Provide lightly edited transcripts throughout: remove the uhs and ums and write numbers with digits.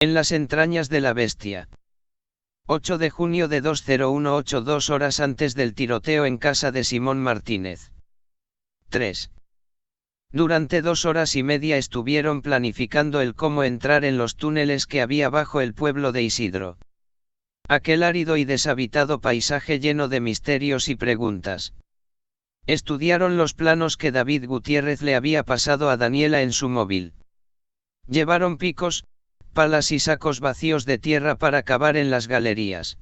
En las entrañas de la bestia. 8 de junio de 2018, 2 horas antes del tiroteo en casa de Simón Martínez. 3. Durante 2 horas y media estuvieron planificando el cómo entrar en los túneles que había bajo el pueblo de Isidro. Aquel árido y deshabitado paisaje lleno de misterios y preguntas. Estudiaron los planos que David Gutiérrez le había pasado a Daniela en su móvil. Llevaron picos, palas y sacos vacíos de tierra para cavar en las galerías.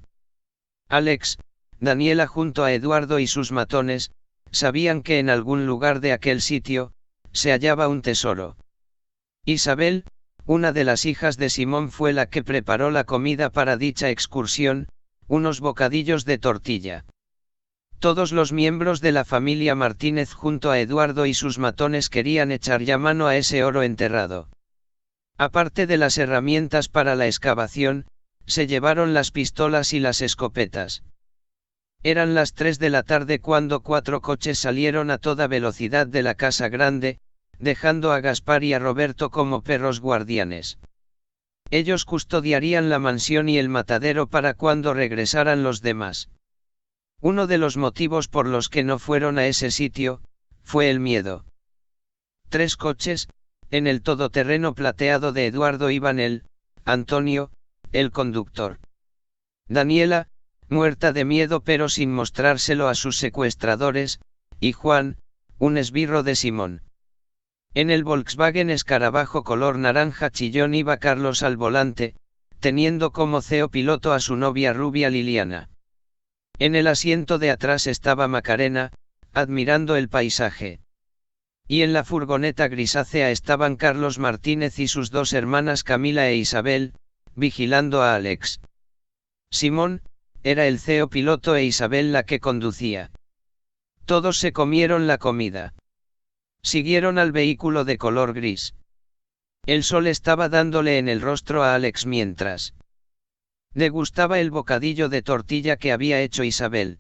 Alex, Daniela junto a Eduardo y sus matones, sabían que en algún lugar de aquel sitio, se hallaba un tesoro. Isabel, una de las hijas de Simón, fue la que preparó la comida para dicha excursión, unos bocadillos de tortilla. Todos los miembros de la familia Martínez junto a Eduardo y sus matones querían echar ya mano a ese oro enterrado. Aparte de las herramientas para la excavación, se llevaron las pistolas y las escopetas. Eran las 3 de la tarde cuando 4 coches salieron a toda velocidad de la casa grande, dejando a Gaspar y a Roberto como perros guardianes. Ellos custodiarían la mansión y el matadero para cuando regresaran los demás. Uno de los motivos por los que no fueron a ese sitio, fue el miedo. 3 coches, en el todoterreno plateado de Eduardo iban él, Antonio, el conductor. Daniela, muerta de miedo pero sin mostrárselo a sus secuestradores, y Juan, un esbirro de Simón. En el Volkswagen Escarabajo color naranja chillón iba Carlos al volante, teniendo como piloto a su novia rubia Liliana. En el asiento de atrás estaba Macarena, admirando el paisaje. Y en la furgoneta grisácea estaban Carlos Martínez y sus 2 hermanas Camila e Isabel, vigilando a Alex. Simón, era el piloto e Isabel la que conducía. Todos se comieron la comida. Siguieron al vehículo de color gris. El sol estaba dándole en el rostro a Alex mientras degustaba el bocadillo de tortilla que había hecho Isabel.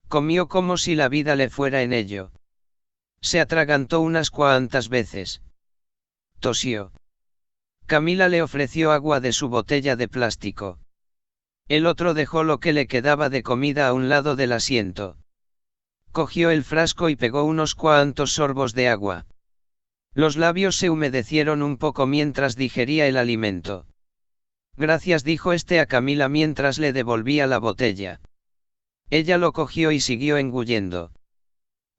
Comió como si la vida le fuera en ello. Se atragantó unas cuantas veces. Tosió. Camila le ofreció agua de su botella de plástico. El otro dejó lo que le quedaba de comida a un lado del asiento. Cogió el frasco y pegó unos cuantos sorbos de agua. Los labios se humedecieron un poco mientras digería el alimento. Gracias, dijo este a Camila mientras le devolvía la botella. Ella lo cogió y siguió engullendo.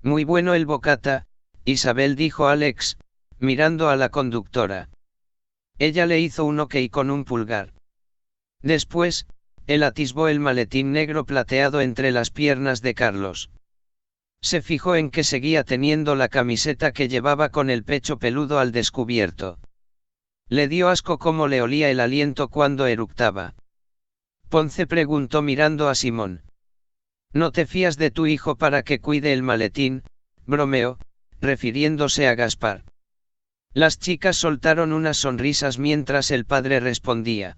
Muy bueno el bocata, Isabel, dijo Alex, mirando a la conductora. Ella le hizo un ok con un pulgar. Después, él atisbó el maletín negro plateado entre las piernas de Carlos. Se fijó en que seguía teniendo la camiseta que llevaba con el pecho peludo al descubierto. Le dio asco cómo le olía el aliento cuando eructaba. Ponce preguntó mirando a Simón. ¿No te fías de tu hijo para que cuide el maletín? Bromeó, refiriéndose a Gaspar. Las chicas soltaron unas sonrisas mientras el padre respondía.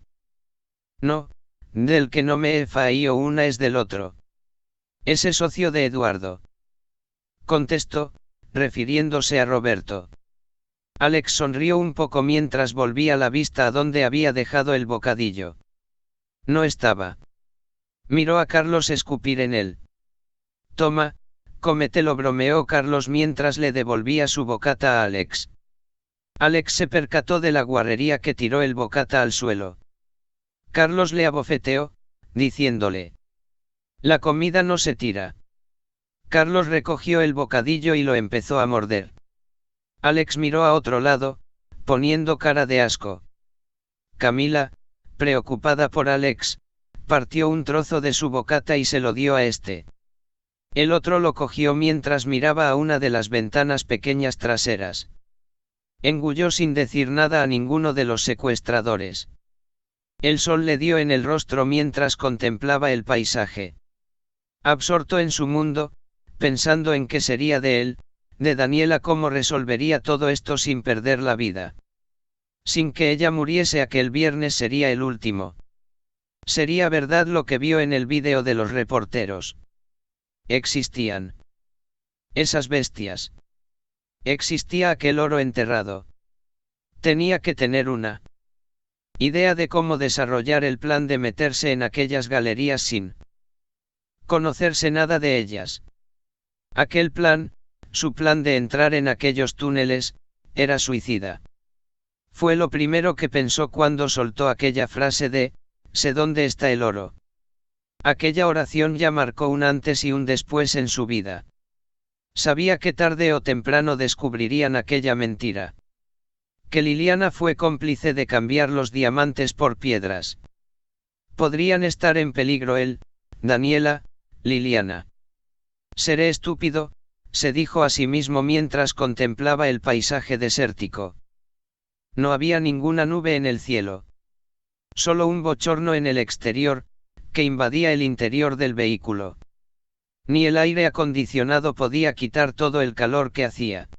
No, del que no me he faído una es del otro. Ese socio de Eduardo. Contestó, refiriéndose a Roberto. Alex sonrió un poco mientras volvía la vista a donde había dejado el bocadillo. No estaba. Miró a Carlos escupir en él. Toma, cómetelo, bromeó Carlos mientras le devolvía su bocata a Alex. Alex se percató de la guarrería que tiró el bocata al suelo. Carlos le abofeteó, diciéndole. La comida no se tira. Carlos recogió el bocadillo y lo empezó a morder. Alex miró a otro lado, poniendo cara de asco. Camila, preocupada por Alex, partió un trozo de su bocata y se lo dio a este. El otro lo cogió mientras miraba a una de las ventanas pequeñas traseras. Engulló sin decir nada a ninguno de los secuestradores. El sol le dio en el rostro mientras contemplaba el paisaje. Absorto en su mundo, pensando en qué sería de él, de Daniela, cómo resolvería todo esto sin perder la vida. Sin que ella muriese aquel viernes sería el último. Sería verdad lo que vio en el vídeo de los reporteros. Existían esas bestias. Existía aquel oro enterrado. Tenía que tener una idea de cómo desarrollar el plan de meterse en aquellas galerías sin conocerse nada de ellas. Aquel plan, su plan de entrar en aquellos túneles, era suicida. Fue lo primero que pensó cuando soltó aquella frase de, sé dónde está el oro. Aquella oración ya marcó un antes y un después en su vida. Sabía que tarde o temprano descubrirían aquella mentira. Que Liliana fue cómplice de cambiar los diamantes por piedras. Podrían estar en peligro él, Daniela, Liliana. Seré estúpido, se dijo a sí mismo mientras contemplaba el paisaje desértico. No había ninguna nube en el cielo. Solo un bochorno en el exterior, que invadía el interior del vehículo. Ni el aire acondicionado podía quitar todo el calor que hacía.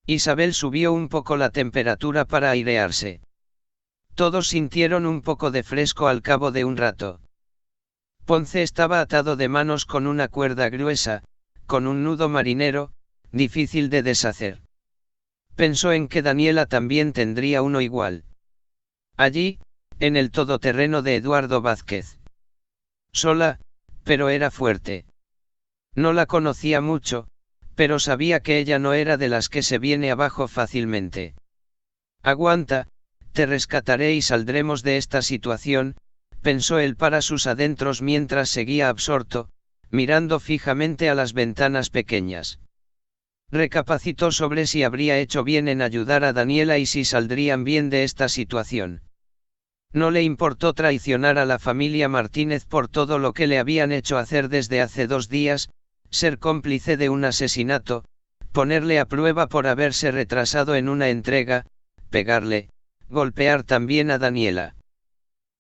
Isabel subió un poco la temperatura para airearse. Todos sintieron un poco de fresco al cabo de un rato. Ponce estaba atado de manos con una cuerda gruesa, con un nudo marinero, difícil de deshacer. Pensó en que Daniela también tendría uno igual. Allí, en el todoterreno de Eduardo Vázquez. Sola, pero era fuerte. No la conocía mucho, pero sabía que ella no era de las que se viene abajo fácilmente. Aguanta, te rescataré y saldremos de esta situación, pensó él para sus adentros mientras seguía absorto, mirando fijamente a las ventanas pequeñas. Recapacitó sobre si habría hecho bien en ayudar a Daniela y si saldrían bien de esta situación. No le importó traicionar a la familia Martínez por todo lo que le habían hecho hacer desde hace 2 días, ser cómplice de un asesinato, ponerle a prueba por haberse retrasado en una entrega, pegarle, golpear también a Daniela.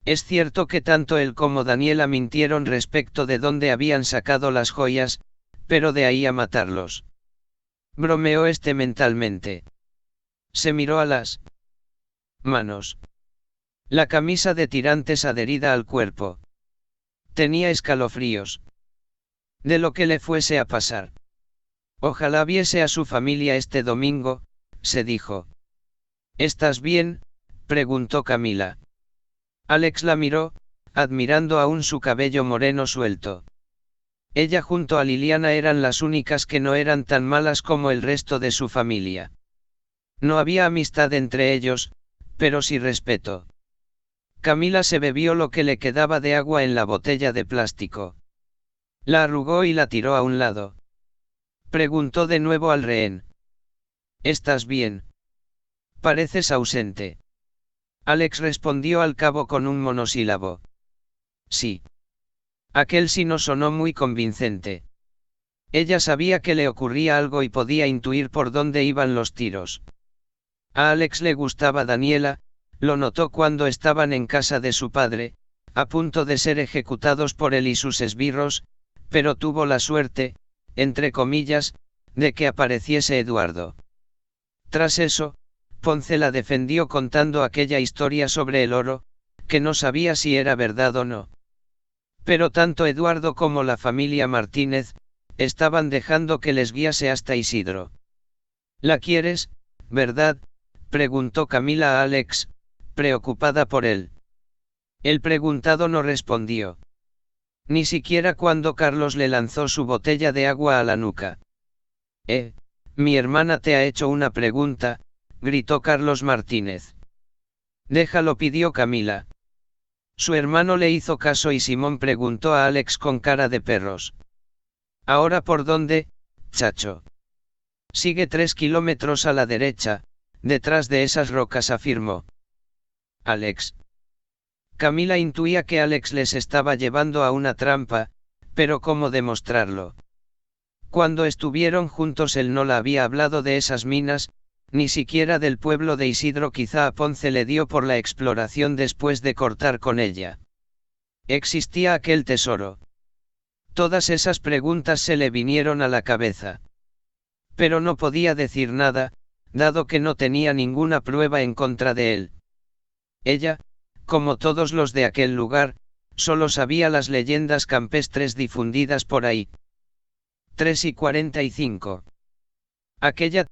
Es cierto que tanto él como Daniela mintieron respecto de dónde habían sacado las joyas, pero de ahí a matarlos. Bromeó mentalmente. Se miró a las manos. La camisa de tirantes adherida al cuerpo. Tenía escalofríos. De lo que le fuese a pasar. Ojalá viese a su familia este domingo, se dijo. ¿Estás bien?, preguntó Camila. Alex la miró, admirando aún su cabello moreno suelto. Ella junto a Liliana eran las únicas que no eran tan malas como el resto de su familia. No había amistad entre ellos, pero sí respeto. Camila se bebió lo que le quedaba de agua en la botella de plástico. La arrugó y la tiró a un lado. Preguntó de nuevo al rehén. ¿Estás bien? Pareces ausente. Alex respondió al cabo con un monosílabo. Sí. Aquel sí no sonó muy convincente. Ella sabía que le ocurría algo y podía intuir por dónde iban los tiros. A Alex le gustaba Daniela, lo notó cuando estaban en casa de su padre, a punto de ser ejecutados por él y sus esbirros, pero tuvo la suerte, entre comillas, de que apareciese Eduardo. Tras eso, Ponce la defendió contando aquella historia sobre el oro, que no sabía si era verdad o no. Pero tanto Eduardo como la familia Martínez, estaban dejando que les guiase hasta Isidro. ¿La quieres, verdad?, preguntó Camila a Alex, preocupada por él. El preguntado no respondió. Ni siquiera cuando Carlos le lanzó su botella de agua a la nuca. Mi hermana te ha hecho una pregunta, gritó Carlos Martínez. Déjalo, pidió Camila. Su hermano le hizo caso y Simón preguntó a Alex con cara de perros. ¿Ahora por dónde, chacho? Sigue 3 kilómetros a la derecha, detrás de esas rocas, afirmó. Alex. Camila intuía que Alex les estaba llevando a una trampa, pero ¿cómo demostrarlo? Cuando estuvieron juntos él no la había hablado de esas minas, ni siquiera del pueblo de Isidro. Quizá a Ponce le dio por la exploración después de cortar con ella. ¿Existía aquel tesoro? Todas esas preguntas se le vinieron a la cabeza. Pero no podía decir nada, dado que no tenía ninguna prueba en contra de él. Ella, como todos los de aquel lugar, solo sabía las leyendas campestres difundidas por ahí. 3:45. Aquella